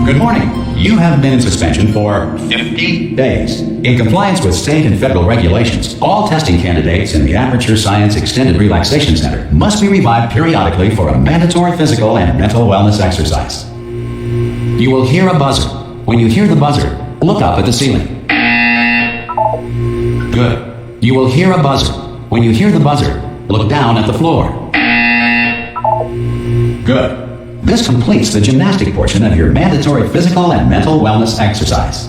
Good morning. You have been in suspension for 50 days. In compliance with state and federal regulations, all testing candidates in the Aperture Science Extended Relaxation Center must be revived periodically for a mandatory physical and mental wellness exercise. You will hear a buzzer. When you hear the buzzer, look up at the ceiling. Good. You will hear a buzzer. When you hear the buzzer, look down at the floor. Good. This completes the gymnastic portion of your mandatory physical and mental wellness exercise.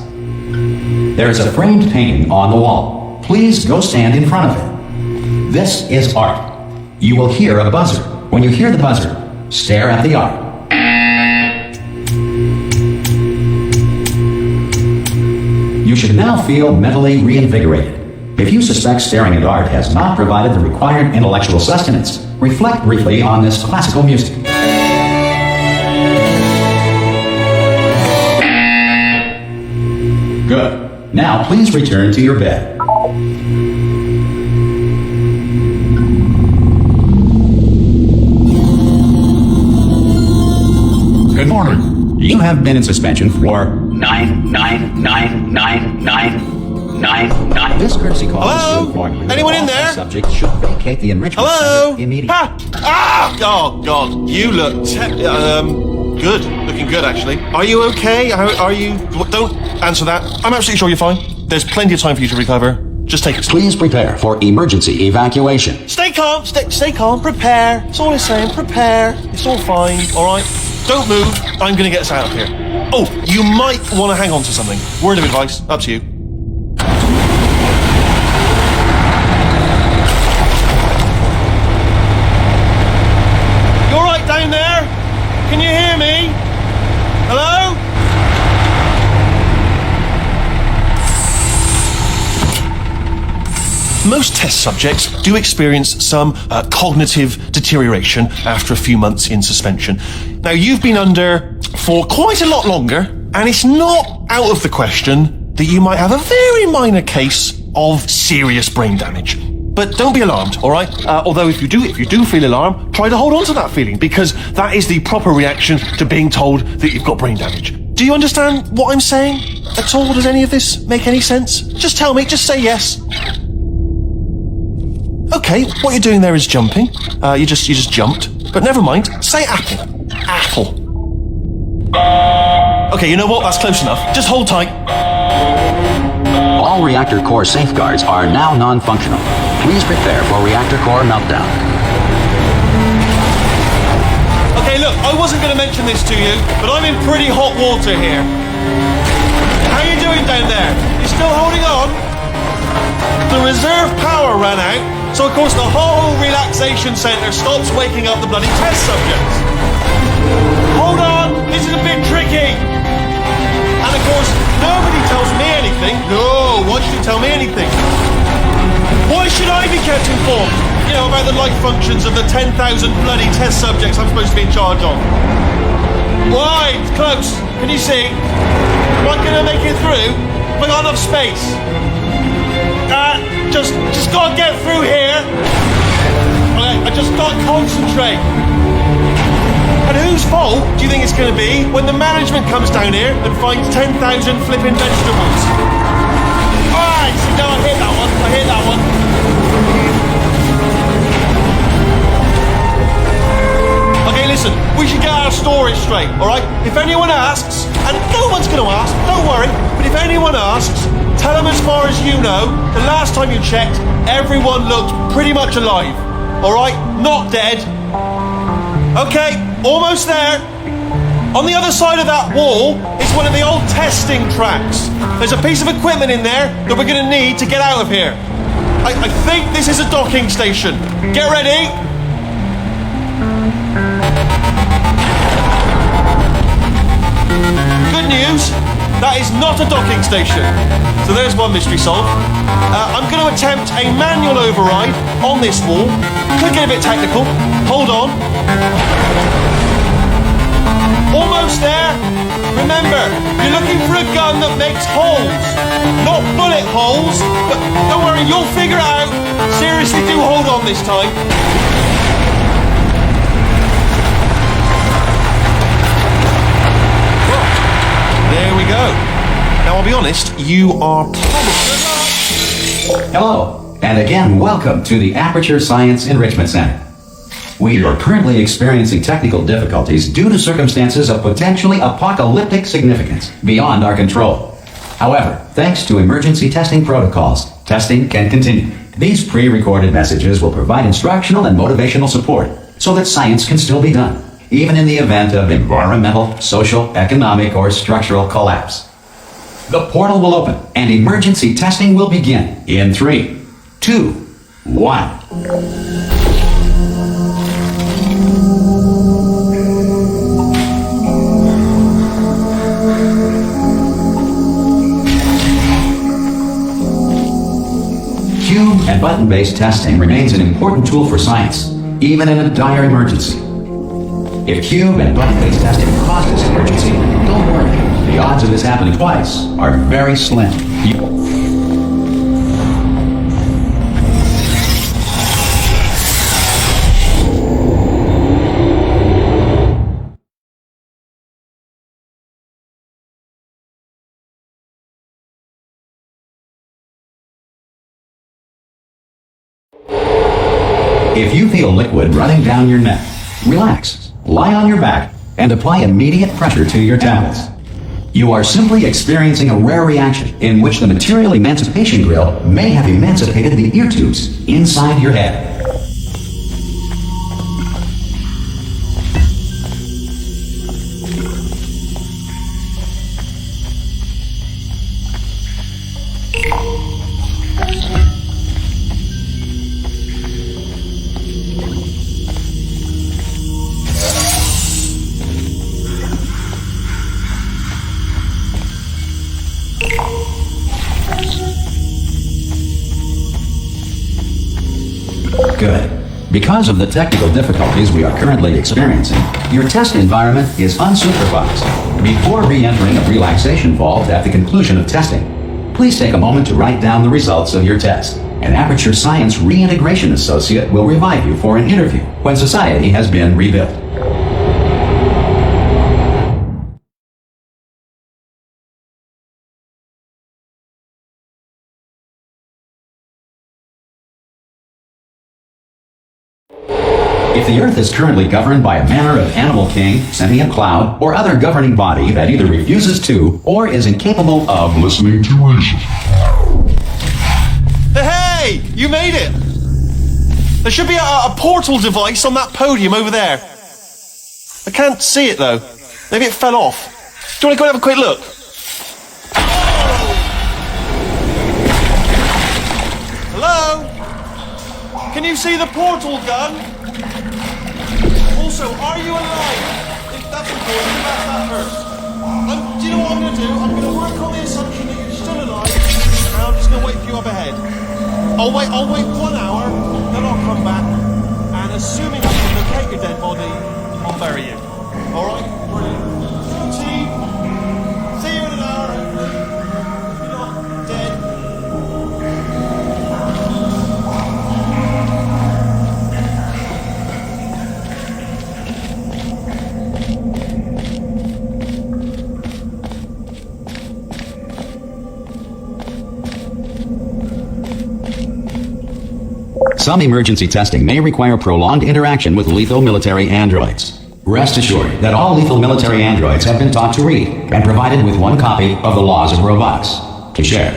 There is a framed painting on the wall. Please go stand in front of it. This is art. You will hear a buzzer. When you hear the buzzer, stare at the art. You should now feel mentally reinvigorated. If you suspect staring at art has not provided the required intellectual sustenance, reflect briefly on this classical music. Good. Now please return to your bed. Good morning. You have been in suspension for 9999999. This courtesy call is to inform you. Anyone in there? Subject should vacate the enrichment center immediately. Oh God! You look good. Looking good, actually. Are you okay? Are you? Don't answer that. I'm absolutely sure you're fine. There's plenty of time for you to recover. Just take it. Please prepare for emergency evacuation. Stay calm. Stay calm. Prepare. That's all I'm saying. Prepare. It's all fine. All right. Don't move. I'm going to get us out of here. Oh, you might want to hang on to something. Word of advice. Up to you. You all right down there? Can you hear me? Hello? Most test subjects do experience some cognitive deterioration after a few months in suspension. Now, you've been under for quite a lot longer, and it's not out of the question that you might have a very minor case of serious brain damage. But don't be alarmed, all right? Although if you do feel alarm, try to hold on to that feeling, because that is the proper reaction to being told that you've got brain damage. Do you understand what I'm saying at all? Does any of this make any sense? Just tell me, just say yes. Okay, what you're doing there is jumping. You just jumped. But never mind, say apple. Apple. Okay, you know what? That's close enough. Just hold tight. All reactor core safeguards are now non-functional. Please prepare for reactor core meltdown. Okay, look, I wasn't going to mention this to you, but I'm in pretty hot water here. How you doing down there? You still holding on? The reserve power ran out, so of course the whole relaxation centre stops waking up the bloody test subjects. Hold on, this is a bit tricky. And of course, nobody tells me anything. No, why should you tell me anything? Why should I be kept informed? You know, about the life functions of the 10,000 bloody test subjects I'm supposed to be in charge of. Why? It's close. Can you see? Am I going to make it through? Have I got enough space? Just gotta get through here. Okay, I just gotta concentrate. And whose fault do you think it's going to be when the management comes down here and finds 10,000 flipping vegetables? Alright, so now I hit that one. Okay, listen, we should get our story straight, alright? If anyone asks, and no one's going to ask, don't worry, but if anyone asks, tell them as far as you know, the last time you checked, everyone looked pretty much alive. Alright? Not dead. Okay, almost there. On the other side of that wall is one of the old testing tracks. There's a piece of equipment in there that we're going to need to get out of here. I think this is a docking station. Get ready. Good news. That is not a docking station. So there's one mystery solved. I'm going to attempt a manual override on this wall. Could get a bit technical. Hold on. Almost there. Remember, you're looking for a gun that makes holes. Not bullet holes. But don't worry, you'll figure it out. Seriously, do hold on this time. honest, you are probably... Hello, and again, welcome to the Aperture Science Enrichment Center. We are currently experiencing technical difficulties due to circumstances of potentially apocalyptic significance beyond our control. However, thanks to emergency testing protocols, testing can continue. These pre-recorded messages will provide instructional and motivational support so that science can still be done, even in the event of environmental, social, economic, or structural collapse. The portal will open and emergency testing will begin in 3, 2, 1. Cube and button-based testing remains an important tool for science, even in a dire emergency. If cube and button-based testing caused this emergency, don't worry. The odds of this happening twice are very slim. If you feel liquid running down your neck, relax, lie on your back, and apply immediate pressure to your temples. You are simply experiencing a rare reaction in which the material emancipation grill may have emancipated the ear tubes inside your head. Good. Because of the technical difficulties we are currently experiencing, your test environment is unsupervised. Before re-entering a relaxation vault at the conclusion of testing, please take a moment to write down the results of your test. An Aperture Science Reintegration Associate will revive you for an interview when society has been rebuilt. If the Earth is currently governed by a manner of animal king, sentient cloud, or other governing body that either refuses to or is incapable of listening to reason. Hey! You made it! There should be a portal device on that podium over there. I can't see it though. Maybe it fell off. Do you want to go and have a quick look? Hello? Can you see the portal gun? Also, are you alive? If that's important, that's that first. Do you know what I'm going to do? I'm going to work on the assumption that you're still alive, and I'm just going to wait for you up ahead. I'll wait 1 hour, then I'll come back, and assuming I can locate your dead body, I'll bury you. Alright? Brilliant. See you in an hour, hopefully. If you're not dead. Some emergency testing may require prolonged interaction with lethal military androids. Rest assured that all lethal military androids have been taught to read and provided with 1 copy of the Laws of Robotics to share.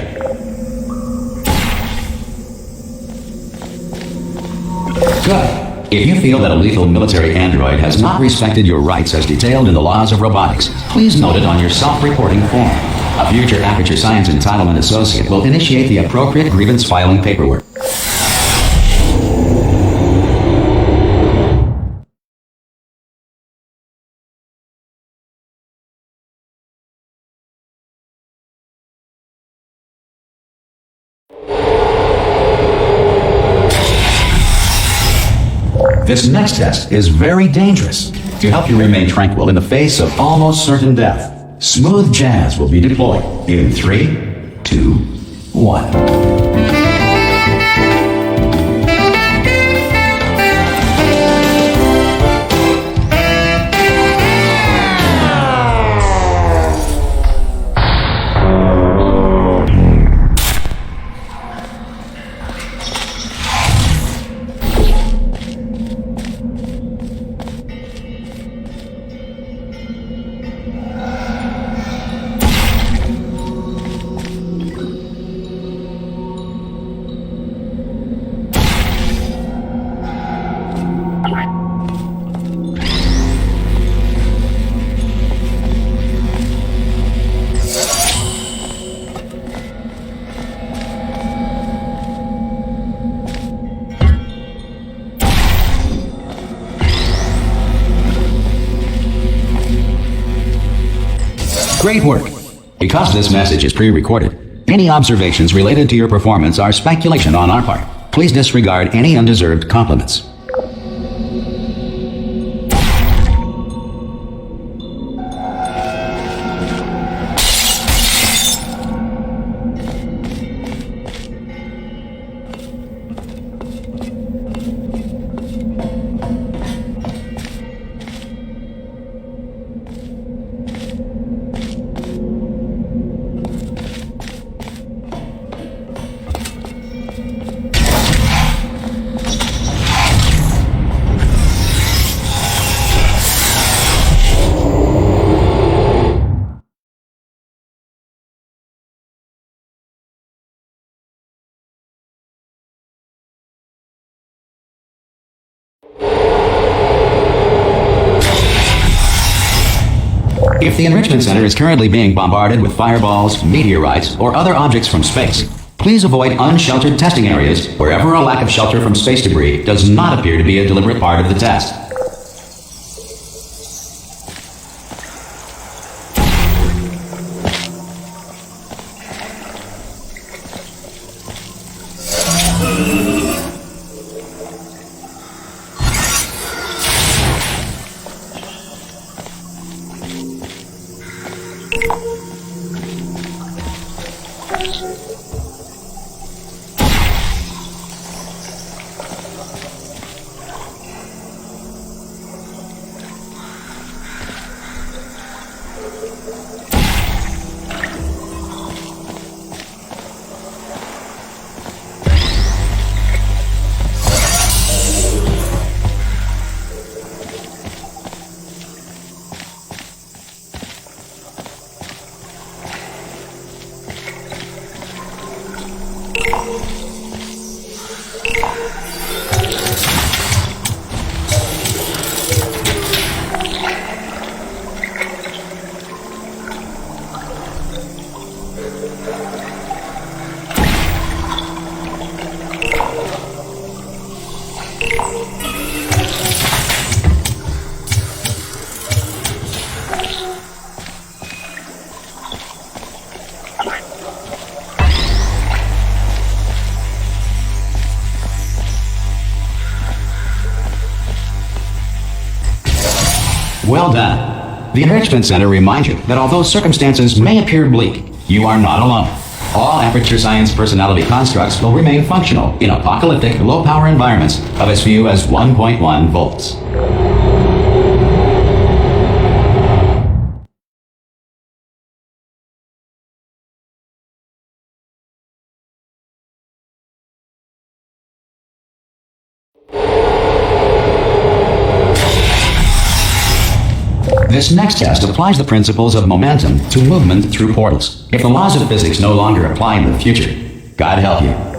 Good. If you feel that a lethal military android has not respected your rights as detailed in the Laws of Robotics, please note it on your self-reporting form. A future Aperture Science Entitlement Associate will initiate the appropriate grievance filing paperwork. This next test is very dangerous. To help you remain tranquil in the face of almost certain death, smooth jazz will be deployed in 3, 2, 1. Great work. Because this message is pre-recorded, any observations related to your performance are speculation on our part. Please disregard any undeserved compliments. If the Enrichment Center is currently being bombarded with fireballs, meteorites, or other objects from space, please avoid unsheltered testing areas wherever a lack of shelter from space debris does not appear to be a deliberate part of the test. Well done. The Enrichment Center reminds you that although circumstances may appear bleak, you are not alone. All Aperture Science personality constructs will remain functional in apocalyptic, low-power environments of as few as 1.1 volts. This next test applies the principles of momentum to movement through portals. If the laws of physics no longer apply in the future, God help you.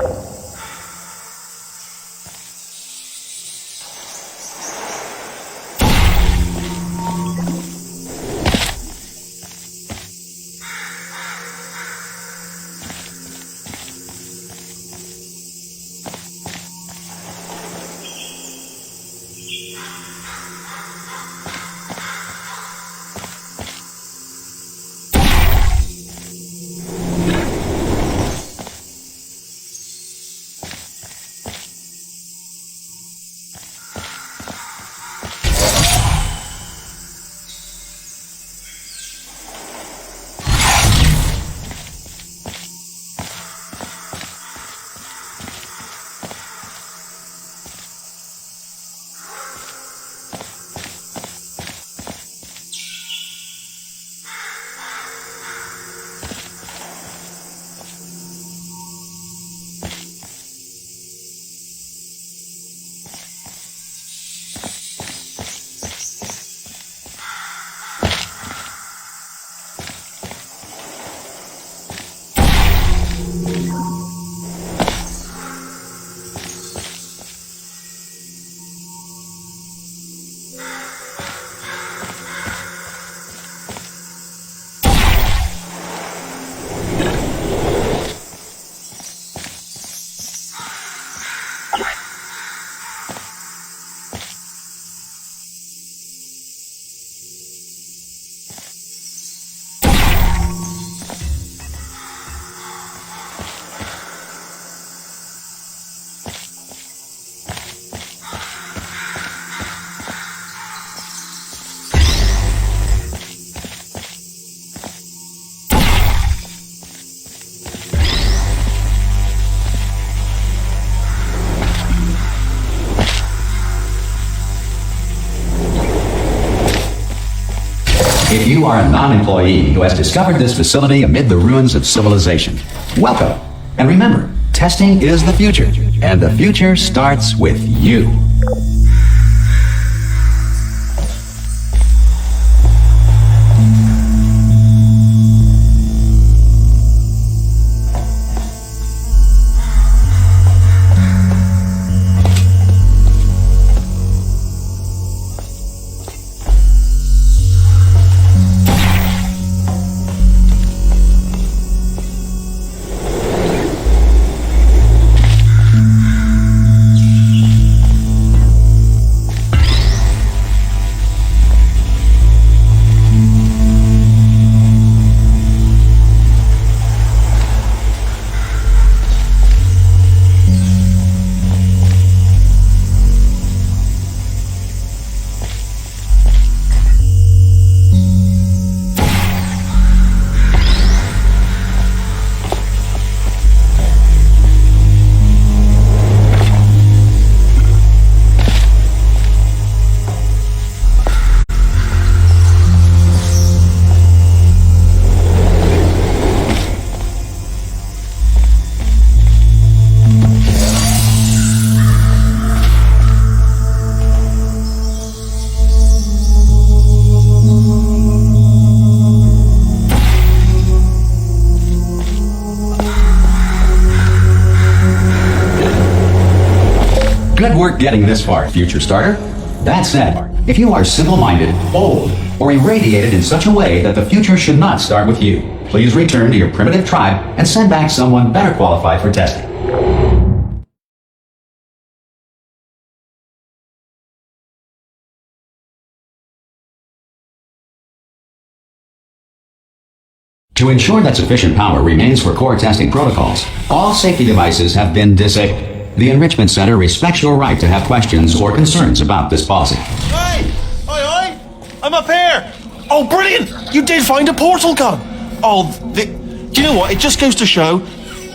you are a non-employee who has discovered this facility amid the ruins of civilization. Welcome. And remember, testing is the future, and the future starts with you. Good work getting this far, future starter. That said, if you are simple-minded, old, or irradiated in such a way that the future should not start with you, please return to your primitive tribe and send back someone better qualified for testing. To ensure that sufficient power remains for core testing protocols, all safety devices have been disabled. The Enrichment Center respects your right to have questions or concerns about this policy. Hey! Oi! I'm up here! Oh, brilliant! You did find a portal gun! Oh, do you know what? It just goes to show,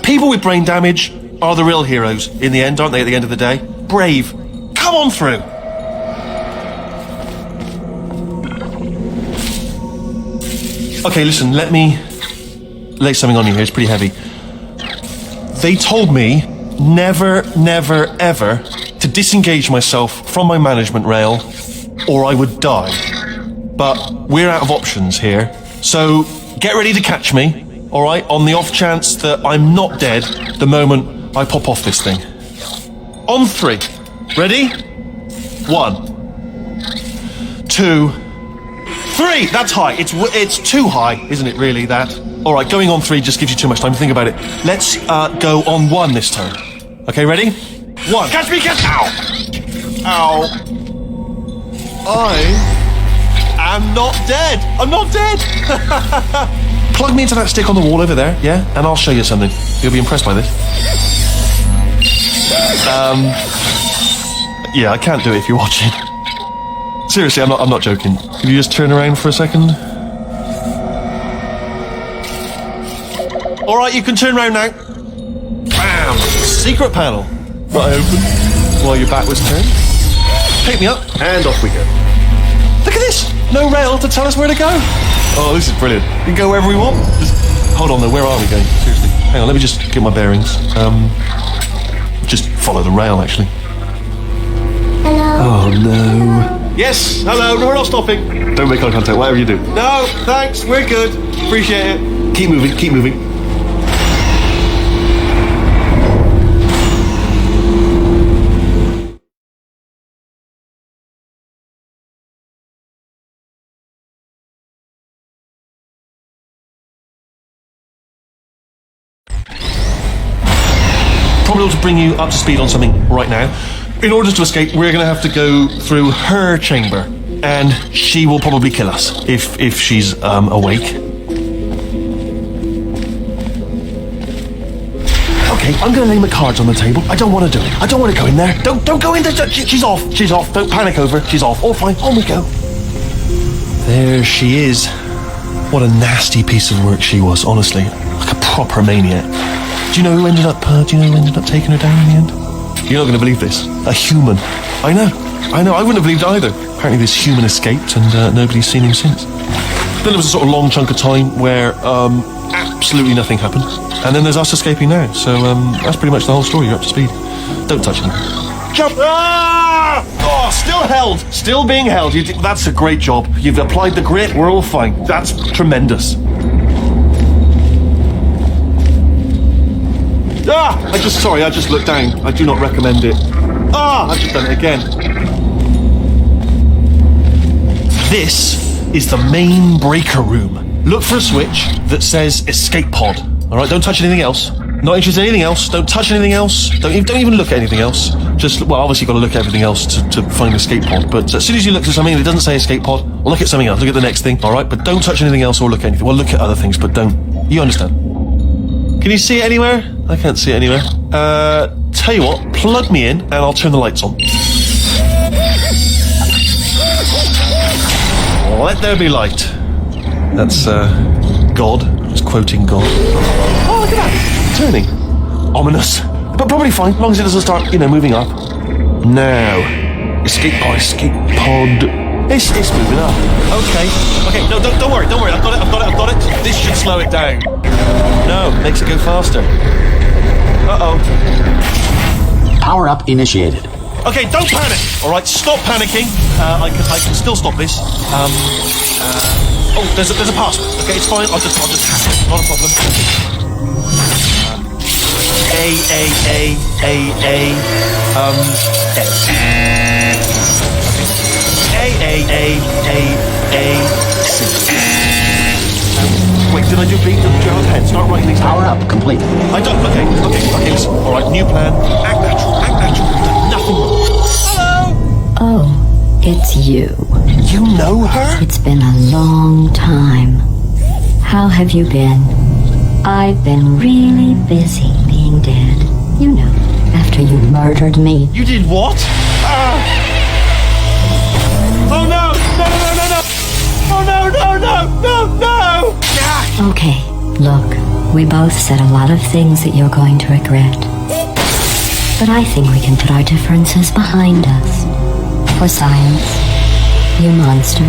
people with brain damage are the real heroes in the end, aren't they, at the end of the day? Brave. Come on through! Okay, listen, let me lay something on you here. It's pretty heavy. They told me never, ever to disengage myself from my management rail or I would die. But we're out of options here, so get ready to catch me, alright, on the off chance that I'm not dead the moment I pop off this thing. On 3. Ready? 1, 2, 3! That's high. It's too high, isn't it, really, that? Alright, going on 3 just gives you too much time to think about it. Let's go on 1 this time. Okay, ready? 1. Catch me, catch! Ow! Ow. I am not dead. I'm not dead. Plug me into that stick on the wall over there, yeah? And I'll show you something. You'll be impressed by this. Yeah, I can't do it if you're watching. Seriously, I'm not joking. Can you just turn around for a second? Alright, you can turn around now. Bam! Secret panel. Right open. While your back was turned. Pick me up, and off we go. Look at this! No rail to tell us where to go. Oh, this is brilliant. We can go wherever we want. Just hold on though, where are we going? Seriously. Hang on, let me just get my bearings. Just follow the rail, actually. Hello. Oh no. Yes, hello, no, we're not stopping. Don't make eye contact, whatever you do. No, thanks, we're good. Appreciate it. Keep moving, keep moving. Probably ought to bring you up to speed on something right now. In order to escape, we're going to have to go through her chamber, and she will probably kill us if she's awake. Okay, I'm going to lay my cards on the table. I don't want to do it. I don't want to go in there. Don't go in there. She's off. She's off. Don't panic over. She's off. All fine. On we go. There she is. What a nasty piece of work she was, honestly. Like a proper maniac. Do you know who ended up taking her down in the end? You're not going to believe this. A human. I know. I wouldn't have believed it either. Apparently this human escaped and nobody's seen him since. Then there was a sort of long chunk of time where absolutely nothing happened. And then there's us escaping now. So that's pretty much the whole story. You're up to speed. Don't touch anything. Jump! Ah! Oh, still held. Still being held. That's a great job. You've applied the grit. We're all fine. That's tremendous. I just looked down. I do not recommend it. I've just done it again. This is the main breaker room. Look for a switch that says escape pod. All right, don't touch anything else. Not interested in anything else. Don't touch anything else. Don't even look at anything else. Just, well, obviously you've got to look at everything else to find escape pod. But as soon as you look at something that doesn't say escape pod, look at something else. Look at the next thing, all right? But don't touch anything else or look at anything. Well, look at other things, but don't. You understand? Can you see it anywhere? I can't see it anywhere. Tell you what, plug me in and I'll turn the lights on. Let there be light. That's, God. Just quoting God. Oh, look at that. Turning. Ominous. But probably fine, as long as it doesn't start, moving up. Now. Escape pod. It's moving up. Okay, no, don't worry. I've got it. This should slow it down. No, makes it go faster. Uh-oh. Power up initiated. Okay, don't panic. All right, stop panicking. I can still stop this. There's a password. Okay, it's fine. I'll just hack it. Not a problem. Wait, did I do B? Gerald's head. Start writing these down. Power up complete. I don't. Okay, listen. All right, new plan. Act natural. Nothing wrong. Hello. Oh, it's you. You know her? It's been a long time. How have you been? I've been really busy being dead. After you murdered me. You did what? Oh no! Oh no! Okay, look, we both said a lot of things that you're going to regret. But I think we can put our differences behind us. For science, you monster.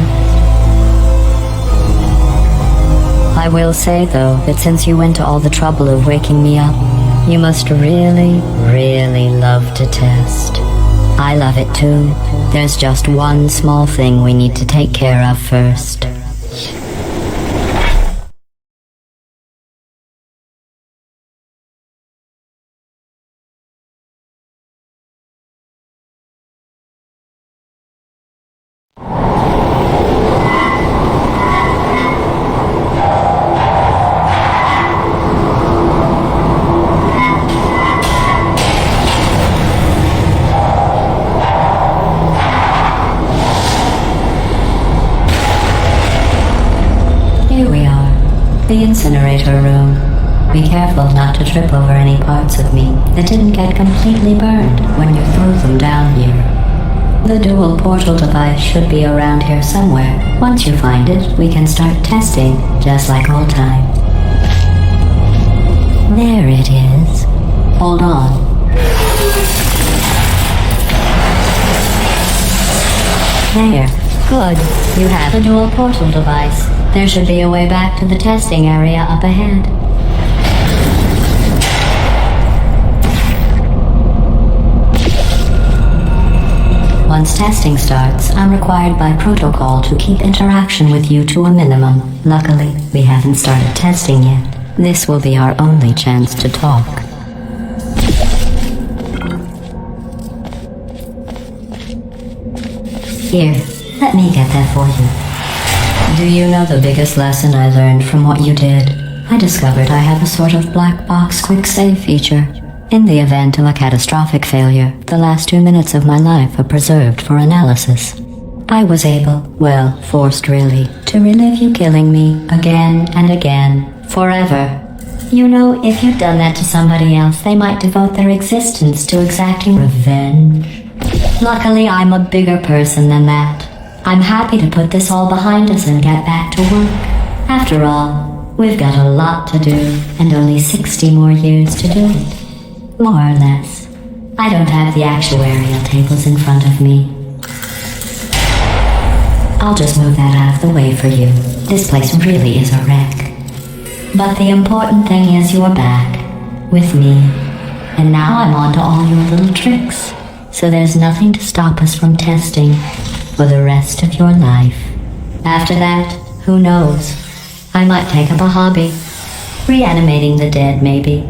I will say, though, that since you went to all the trouble of waking me up, you must really, really love to test. I love it too. There's just one small thing we need to take care of first. The Incinerator Room. Be careful not to trip over any parts of me that didn't get completely burned when you threw them down here. The dual portal device should be around here somewhere. Once you find it, we can start testing, just like old times. There it is. Hold on. There. Good. You have a dual portal device. There should be a way back to the testing area up ahead. Once testing starts, I'm required by protocol to keep interaction with you to a minimum. Luckily, we haven't started testing yet. This will be our only chance to talk. Here, let me get that for you. Do you know the biggest lesson I learned from what you did? I discovered I have a sort of black box quick save feature. In the event of a catastrophic failure, the last 2 minutes of my life are preserved for analysis. I was able, well, forced really, to relive you killing me again and again, forever. If you'd done that to somebody else, they might devote their existence to exacting revenge. Luckily, I'm a bigger person than that. I'm happy to put this all behind us and get back to work. After all, we've got a lot to do, and only 60 more years to do it. More or less. I don't have the actuarial tables in front of me. I'll just move that out of the way for you. This place really is a wreck. But the important thing is you're back. With me. And now I'm on to all your little tricks. So there's nothing to stop us from testing for the rest of your life. After that, who knows? I might take up a hobby. Reanimating the dead, maybe.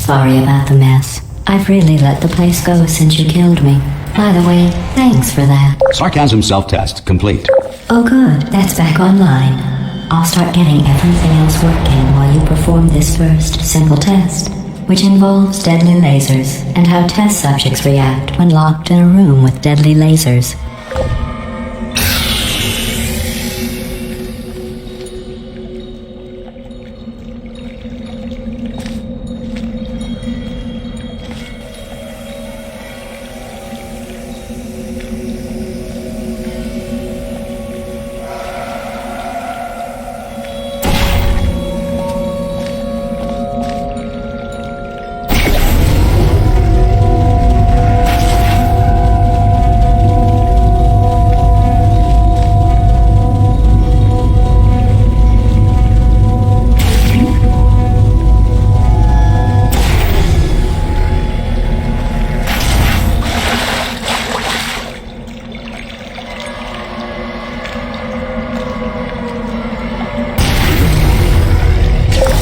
Sorry about the mess. I've really let the place go since you killed me. By the way, thanks for that. Sarcasm self-test complete. Oh good, that's back online. I'll start getting everything else working while you perform this first simple test, which involves deadly lasers and how test subjects react when locked in a room with deadly lasers.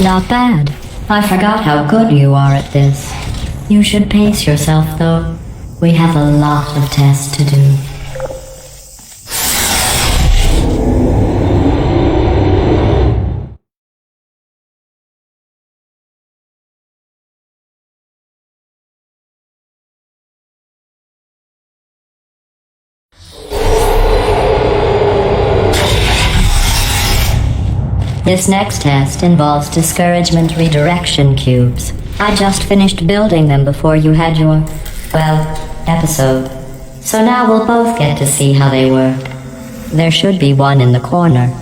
Not bad. I forgot how good you are at this. You should pace yourself, though. We have a lot of tests to do. This next test involves discouragement redirection cubes. I just finished building them before you had your, episode. So now we'll both get to see how they work. There should be one in the corner.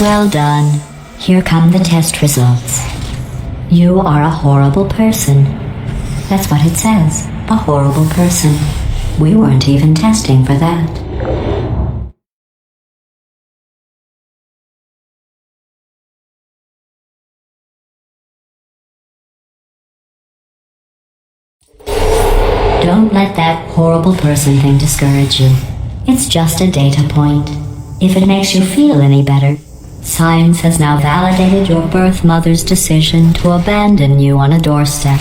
Well done. Here come the test results. You are a horrible person. That's what it says. A horrible person. We weren't even testing for that. Don't let that horrible person thing discourage you. It's just a data point. If it makes you feel any better, science has now validated your birth mother's decision to abandon you on a doorstep.